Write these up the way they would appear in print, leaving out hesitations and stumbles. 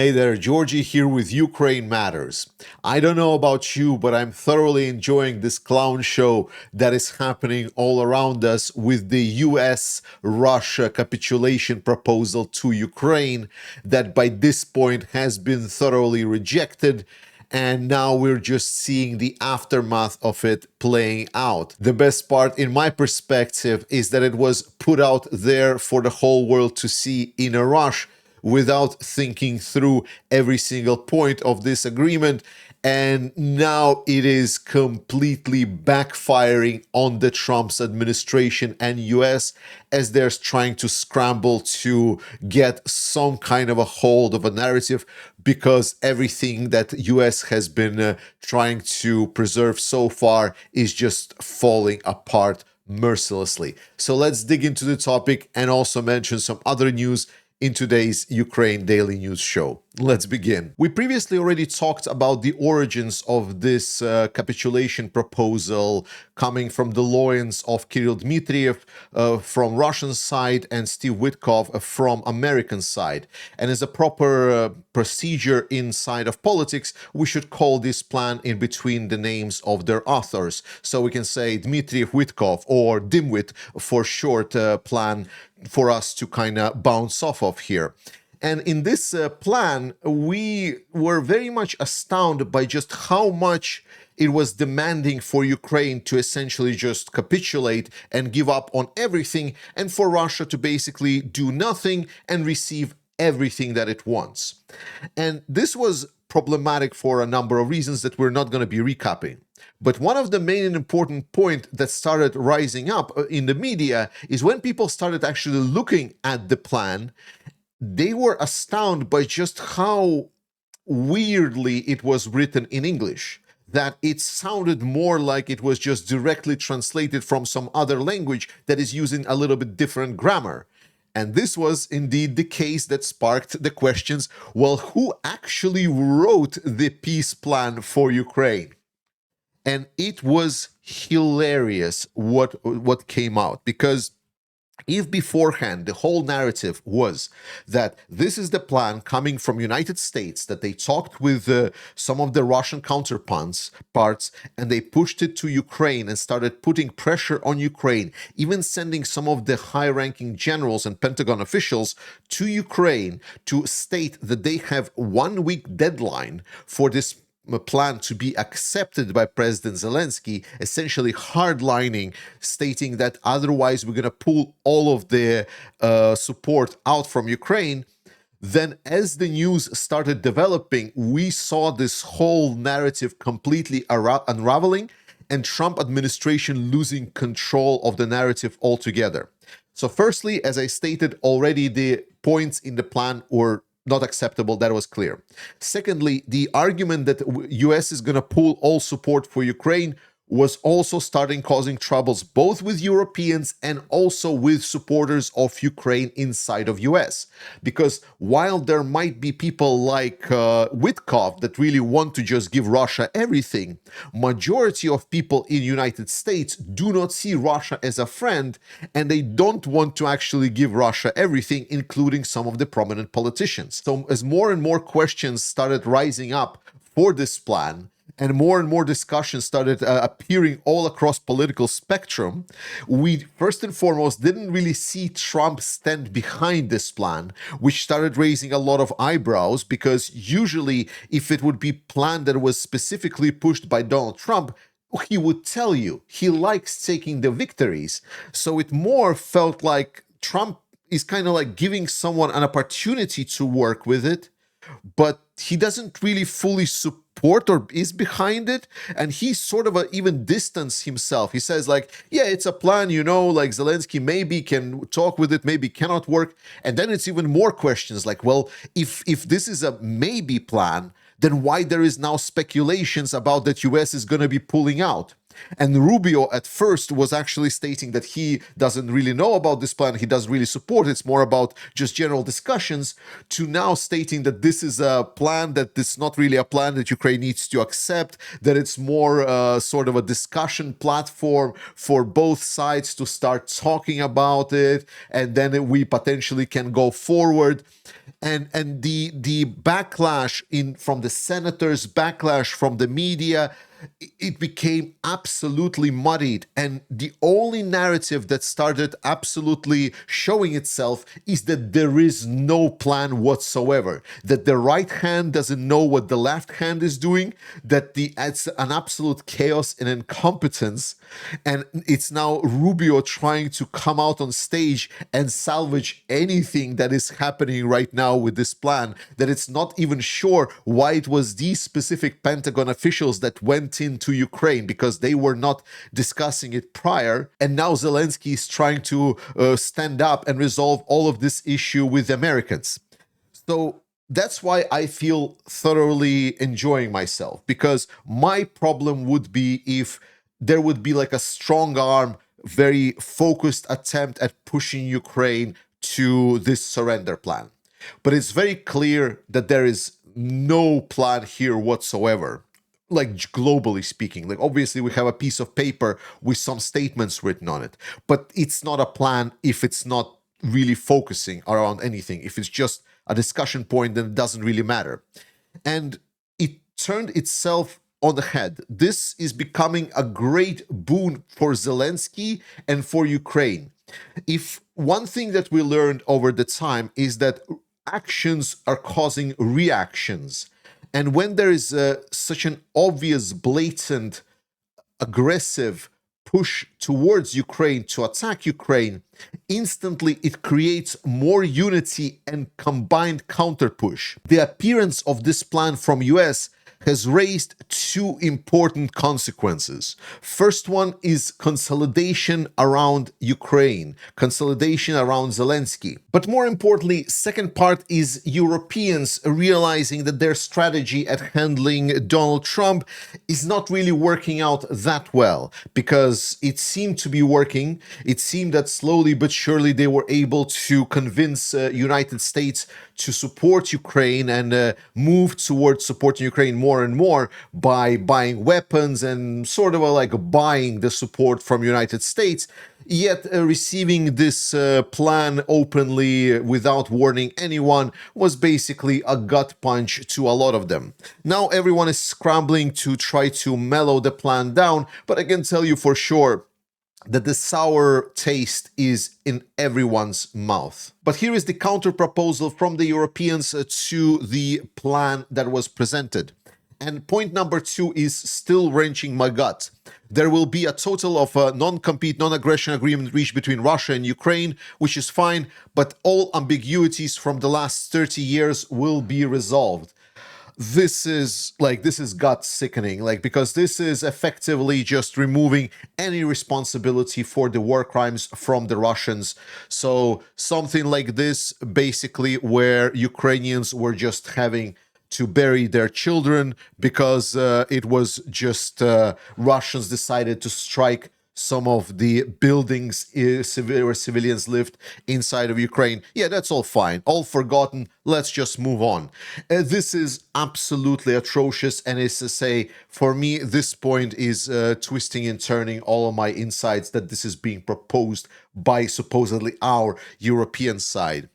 Hey there, Georgie here with Ukraine Matters. I don't know about you, but I'm thoroughly enjoying this clown show that is happening all around us with the US Russia capitulation proposal to Ukraine that by this point has been thoroughly rejected. And now we're just seeing the aftermath of it playing out. The best part, in my perspective, is that it was put out there for the whole world to see in a rush without thinking through every single point of this agreement. And now it is completely backfiring on the Trump's administration and US as they're trying to scramble to get some kind of a hold of a narrative, because everything that US has been trying to preserve so far is just falling apart mercilessly. So let's dig into the topic and also mention some other news in today's Ukraine Daily News show. Let's begin. We previously already talked about the origins of this capitulation proposal coming from the loins of Kirill Dmitriev from Russian side and Steve Witkoff from American side. And as a proper procedure inside of politics, we should call this plan in between the names of their authors. So we can say Dmitriev Witkoff or Dimwit for short plan for us to kind of bounce off of here. And in this plan, we were very much astounded by just how much it was demanding for Ukraine to essentially just capitulate and give up on everything, and for Russia to basically do nothing and receive everything that it wants. And this was problematic for a number of reasons that we're not going to be recapping. But one of the main and important points that started rising up in the media is when people started actually looking at the plan, they were astounded by just how weirdly it was written in English, that it sounded more like it was just directly translated from some other language that is using a little bit different grammar. And this was indeed the case that sparked the questions, well, who actually wrote the peace plan for Ukraine? And it was hilarious what came out, because if beforehand the whole narrative was that this is the plan coming from United States, that they talked with some of the Russian counterparts and they pushed it to Ukraine and started putting pressure on Ukraine, even sending some of the high-ranking generals and Pentagon officials to Ukraine to state that they have 1 week deadline for this plan to be accepted by President Zelensky, essentially hardlining, stating that otherwise we're going to pull all of the support out from Ukraine. Then as the news started developing, we saw this whole narrative completely unraveling and Trump administration losing control of the narrative altogether. So firstly, as I stated already, the points in the plan were not acceptable. That was clear. Secondly, the argument that US is going to pull all support for Ukraine was also starting causing troubles both with Europeans and also with supporters of Ukraine inside of US. Because while there might be people like Witkoff that really want to just give Russia everything, majority of people in United States do not see Russia as a friend, and they don't want to actually give Russia everything, including some of the prominent politicians. So as more and more questions started rising up for this plan, and more discussions started appearing all across political spectrum, we first and foremost didn't really see Trump stand behind this plan, which started raising a lot of eyebrows, because usually if it would be plan that was specifically pushed by Donald Trump, he would tell you he likes taking the victories. So it more felt like Trump is kind of like giving someone an opportunity to work with it, but he doesn't really fully support or is behind it, and he sort of even distance himself. He says like, yeah, it's a plan, like Zelensky maybe can talk with it, maybe cannot work. And then it's even more questions like, well, if this is a maybe plan, then why there is now speculations about that US is going to be pulling out? And Rubio at first was actually stating that he doesn't really know about this plan, he doesn't really support it, it's more about just general discussions, to now stating that this is a plan that it's not really a plan that Ukraine needs to accept, that it's more sort of a discussion platform for both sides to start talking about it, and then we potentially can go forward. And the backlash in from the senators, backlash from the media, it became absolutely muddied. And the only narrative that started absolutely showing itself is that there is no plan whatsoever, that the right hand doesn't know what the left hand is doing, that it's an absolute chaos and incompetence. And it's now Rubio trying to come out on stage and salvage anything that is happening right now with this plan, that it's not even sure why it was these specific Pentagon officials that went into Ukraine, because they were not discussing it prior. And now Zelensky is trying to stand up and resolve all of this issue with the Americans. So that's why I feel thoroughly enjoying myself, because my problem would be if there would be like a strong arm, very focused attempt at pushing Ukraine to this surrender plan. But it's very clear that there is no plan here whatsoever, like globally speaking. Like obviously we have a piece of paper with some statements written on it, but it's not a plan if it's not really focusing around anything. If it's just a discussion point, then it doesn't really matter. And it turned itself on the head. This is becoming a great boon for Zelensky and for Ukraine. If one thing that we learned over the time is that actions are causing reactions. And when there is such an obvious, blatant, aggressive push towards Ukraine to attack Ukraine, instantly it creates more unity and combined counter-push. The appearance of this plan from US has raised two important consequences. First one is consolidation around Ukraine, consolidation around Zelensky. But more importantly, second part is Europeans realizing that their strategy at handling Donald Trump is not really working out that well, because it seemed to be working. It seemed that slowly but surely they were able to convince United States to support Ukraine and move towards supporting Ukraine more and more by buying weapons and sort of like buying the support from United States, yet receiving this plan openly without warning anyone was basically a gut punch to a lot of them. Now everyone is scrambling to try to mellow the plan down, but I can tell you for sure that the sour taste is in everyone's mouth. But here is the counter proposal from the Europeans to the plan that was presented. And point number two is still wrenching my gut. There will be a total of a non-compete, non-aggression agreement reached between Russia and Ukraine, which is fine, but all ambiguities from the last 30 years will be resolved. This is gut sickening, because this is effectively just removing any responsibility for the war crimes from the Russians. So something like this, basically, where Ukrainians were just having to bury their children because it was just Russians decided to strike some of the buildings where civilians lived inside of Ukraine. Yeah, that's all fine, all forgotten. Let's just move on. This is absolutely atrocious, and it's to say, for me, this point is twisting and turning all of my insides that this is being proposed by supposedly our European side.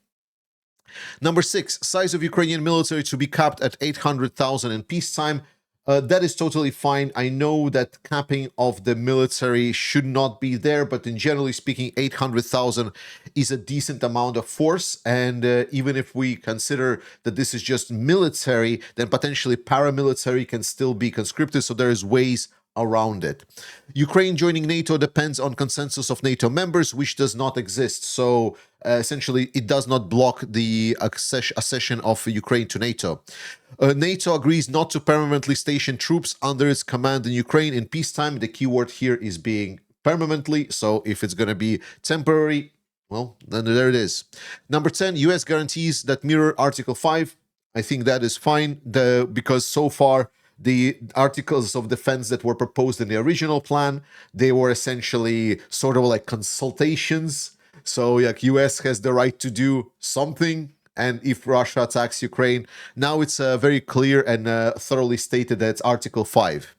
Number 6, size of Ukrainian military to be capped at 800,000 in peacetime. That is totally fine. I know that capping of the military should not be there, but in generally speaking, 800,000 is a decent amount of force. And even if we consider that this is just military, then potentially paramilitary can still be conscripted. So there is ways around it. Ukraine joining NATO depends on consensus of NATO members, which does not exist. So essentially, it does not block the accession of Ukraine to NATO. NATO agrees not to permanently station troops under its command in Ukraine in peacetime. The key word here is being permanently. So if it's going to be temporary, well, then there it is. Number 10, US guarantees that mirror Article 5. I think that is fine because so far the articles of defense that were proposed in the original plan, they were essentially sort of like consultations. So like US has the right to do something, and if Russia attacks Ukraine, now it's very clear and thoroughly stated that it's Article 5.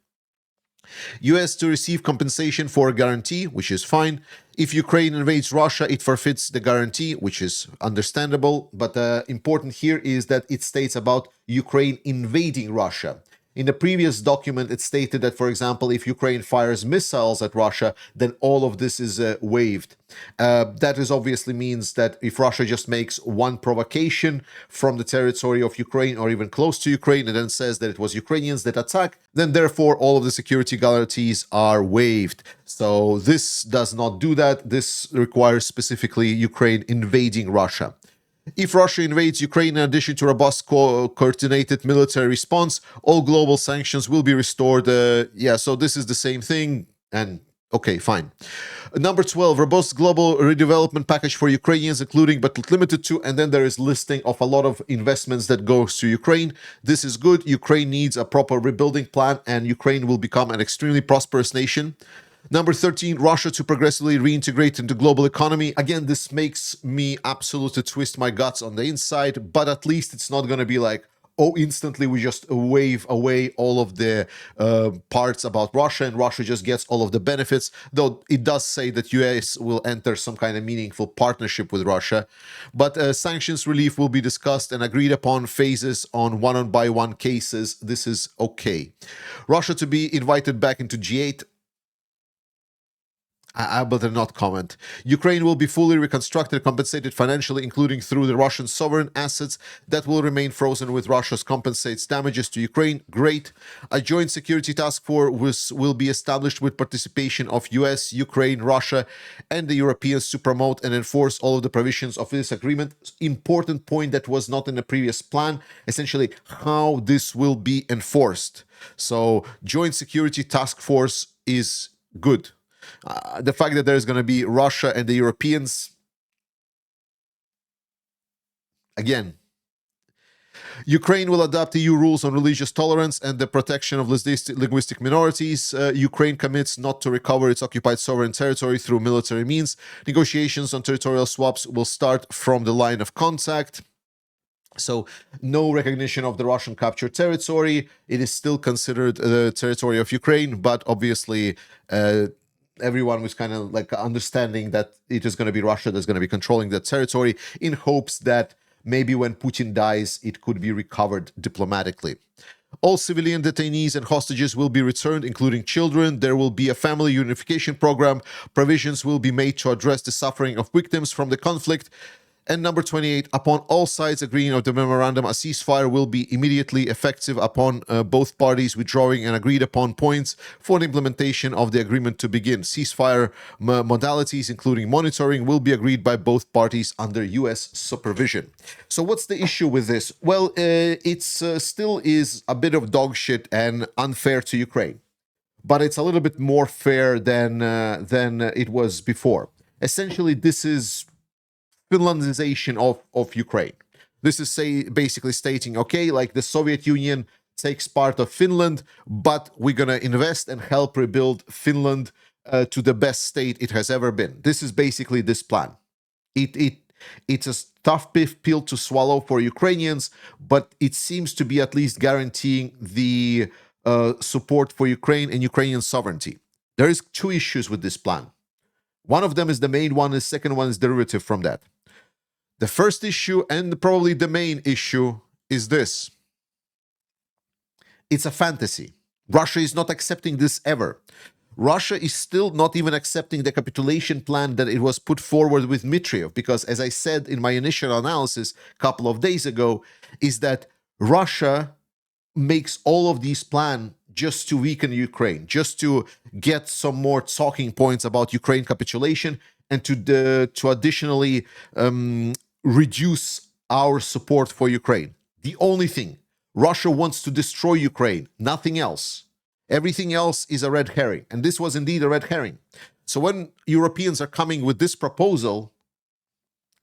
US to receive compensation for a guarantee, which is fine. If Ukraine invades Russia, it forfeits the guarantee, which is understandable. But important here is that it states about Ukraine invading Russia. In the previous document, it stated that, for example, if Ukraine fires missiles at Russia, then all of this is waived. That is obviously means that if Russia just makes one provocation from the territory of Ukraine or even close to Ukraine and then says that it was Ukrainians that attack, then therefore all of the security guarantees are waived. So this does not do that. This requires specifically Ukraine invading Russia. If Russia invades Ukraine, in addition to robust coordinated military response, all global sanctions will be restored. So this is the same thing. And okay, fine. Number 12, robust global redevelopment package for Ukrainians, including but not limited to, and then there is listing of a lot of investments that goes to Ukraine. This is good. Ukraine needs a proper rebuilding plan, and Ukraine will become an extremely prosperous nation. Number 13, Russia to progressively reintegrate into global economy. Again, this makes me absolutely twist my guts on the inside, but at least it's not going to be like, oh, instantly we just wave away all of the parts about Russia and Russia just gets all of the benefits, though it does say that US will enter some kind of meaningful partnership with Russia. But sanctions relief will be discussed and agreed upon phases on one-by-one cases. This is okay. Russia to be invited back into G8. I better not comment. Ukraine will be fully reconstructed, compensated financially, including through the Russian sovereign assets that will remain frozen with Russia's compensates damages to Ukraine. Great. A joint security task force will be established with participation of US, Ukraine, Russia, and the Europeans to promote and enforce all of the provisions of this agreement. Important point that was not in the previous plan, essentially how this will be enforced. So joint security task force is good. The fact that there's going to be Russia and the Europeans, again, Ukraine will adopt EU rules on religious tolerance and the protection of linguistic minorities. Ukraine commits not to recover its occupied sovereign territory through military means. Negotiations on territorial swaps will start from the line of contact. So no recognition of the Russian captured territory. It is still considered the territory of Ukraine, but obviously everyone was kind of like understanding that it is going to be Russia that's going to be controlling that territory in hopes that maybe when Putin dies, it could be recovered diplomatically. All civilian detainees and hostages will be returned, including children. There will be a family unification program. Provisions will be made to address the suffering of victims from the conflict. And number 28, upon all sides agreeing on the memorandum, a ceasefire will be immediately effective upon both parties withdrawing and agreed upon points for the implementation of the agreement to begin. Ceasefire modalities, including monitoring, will be agreed by both parties under US supervision. So what's the issue with this? Well, it's still is a bit of dog shit and unfair to Ukraine. But it's a little bit more fair than it was before. Essentially, this is Finlandization of Ukraine. This is basically stating, okay, like the Soviet Union takes part of Finland, but we're going to invest and help rebuild Finland to the best state it has ever been. This is basically this plan. It's a tough pill to swallow for Ukrainians, but it seems to be at least guaranteeing the support for Ukraine and Ukrainian sovereignty. There is two issues with this plan. One of them is the main one, the second one is derivative from that. The first issue, and probably the main issue, is this. It's a fantasy. Russia is not accepting this ever. Russia is still not even accepting the capitulation plan that it was put forward with Dmitriev, because as I said in my initial analysis a couple of days ago, is that Russia makes all of these plans just to weaken Ukraine, just to get some more talking points about Ukraine capitulation and to additionally reduce our support for Ukraine. The only thing, Russia wants to destroy Ukraine, nothing else. Everything else is a red herring, and this was indeed a red herring. So when Europeans are coming with this proposal,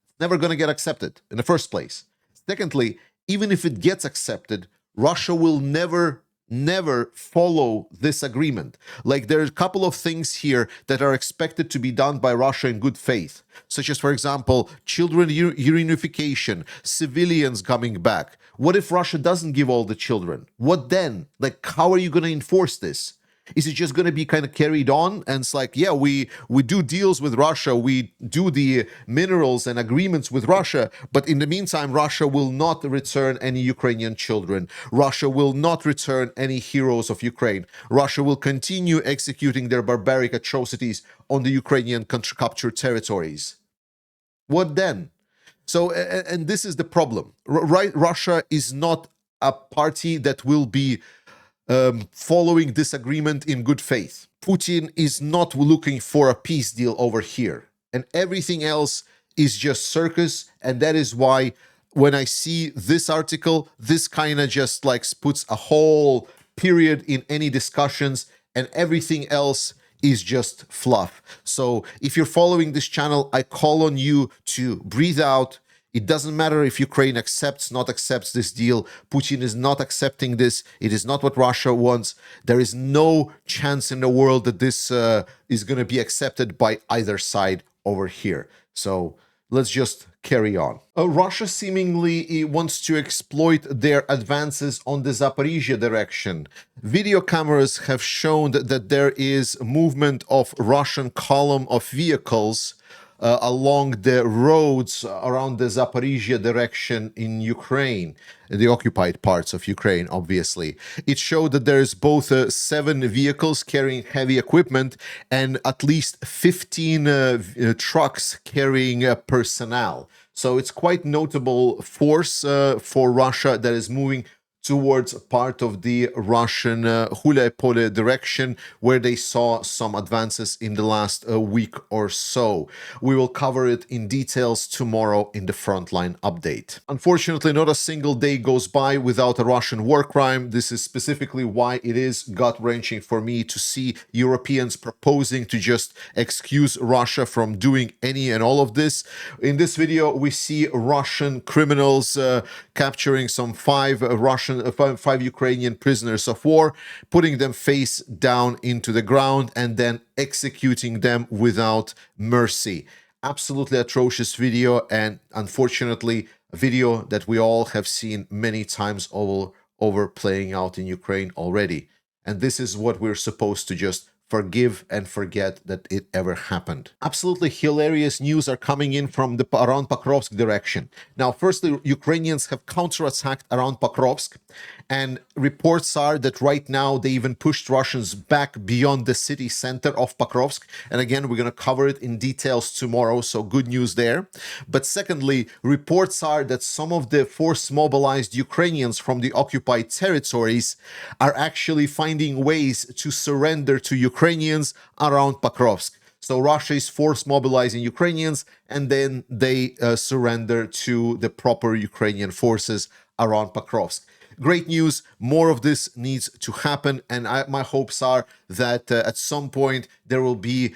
it's never going to get accepted in the first place. Secondly, even if it gets accepted, Russia will never never follow this agreement. Like, there are a couple of things here that are expected to be done by Russia in good faith, such as, for example, children reunification, civilians coming back. What if Russia doesn't give all the children? What then? Like, how are you going to enforce this? Is it just going to be kind of carried on? And it's like, yeah, we do deals with Russia, we do the minerals and agreements with Russia, but in the meantime, Russia will not return any Ukrainian children. Russia will not return any heroes of Ukraine. Russia will continue executing their barbaric atrocities on the Ukrainian captured territories. What then? So, and this is the problem, right? Russia is not a party that will be following this agreement in good faith. Putin is not looking for a peace deal over here, and everything else is just circus. And that is why when I see this article, this kind of just like puts a whole period in any discussions, and everything else is just fluff. So if you're following this channel, I call on you to breathe out. It doesn't matter if Ukraine accepts, not accepts this deal. Putin is not accepting this. It is not what Russia wants. There is no chance in the world that this is going to be accepted by either side over here. So let's just carry on. Russia seemingly wants to exploit their advances on the Zaporizhia direction. Video cameras have shown that there is movement of Russian column of vehicles along the roads around the Zaporizhia direction in Ukraine, the occupied parts of Ukraine, obviously. It showed that there's both 7 vehicles carrying heavy equipment and at least 15 trucks carrying personnel. So it's quite notable force for Russia that is moving towards part of the Russian Hulaypole direction, where they saw some advances in the last week or so. We will cover it in details tomorrow in the Frontline update. Unfortunately, not a single day goes by without a Russian war crime. This is specifically why it is gut-wrenching for me to see Europeans proposing to just excuse Russia from doing any and all of this. In this video, we see Russian criminals capturing some 5 Ukrainian prisoners of war, putting them face down into the ground, and then executing them without mercy. Absolutely atrocious video, and unfortunately, a video that we all have seen many times over playing out in Ukraine already. And this is what we're supposed to just forgive and forget that it ever happened. Absolutely hilarious news are coming in from the around Pokrovsk direction. Now, firstly, Ukrainians have counterattacked around Pokrovsk, and reports are that right now they even pushed Russians back beyond the city center of Pokrovsk. And again, we're going to cover it in details tomorrow, so good news there. But secondly, reports are that some of the force mobilized Ukrainians from the occupied territories are actually finding ways to surrender to Ukrainians around Pokrovsk. So Russia is force mobilizing Ukrainians, and then they surrender to the proper Ukrainian forces around Pokrovsk. Great news. More of this needs to happen, and my hopes are that at some point there will be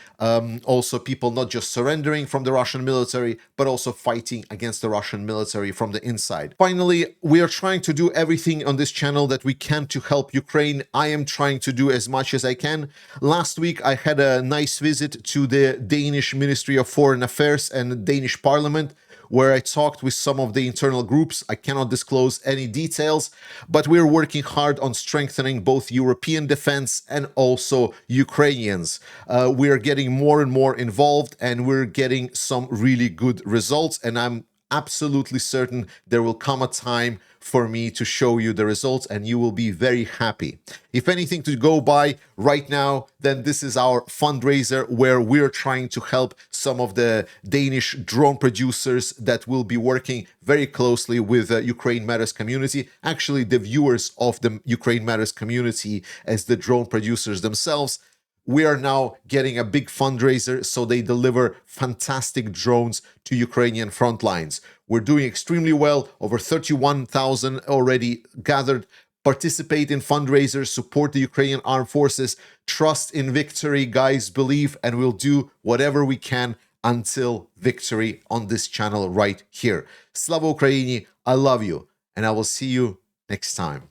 also people not just surrendering from the Russian military, but also fighting against the Russian military from the inside. Finally, we are trying to do everything on this channel that we can to help Ukraine. I am trying to do as much as I can. Last week, I had a nice visit to the Danish Ministry of Foreign Affairs and Danish Parliament, where I talked with some of the internal groups. I cannot disclose any details, but we're working hard on strengthening both European defense and also Ukrainians. We are getting more and more involved, and we're getting some really good results, and I'm absolutely certain there will come a time for me to show you the results, and you will be very happy. If anything to go by right now, then this is our fundraiser where we're trying to help some of the Danish drone producers that will be working very closely with the Ukraine Matters community, actually the viewers of the Ukraine Matters community as the drone producers themselves. We are now getting a big fundraiser so they deliver fantastic drones to Ukrainian front lines. We're doing extremely well, over 31,000 already gathered. Participate in fundraisers, support the Ukrainian armed forces, trust in victory, guys, believe, and we'll do whatever we can until victory on this channel right here. Slava Ukraini, I love you, and I will see you next time.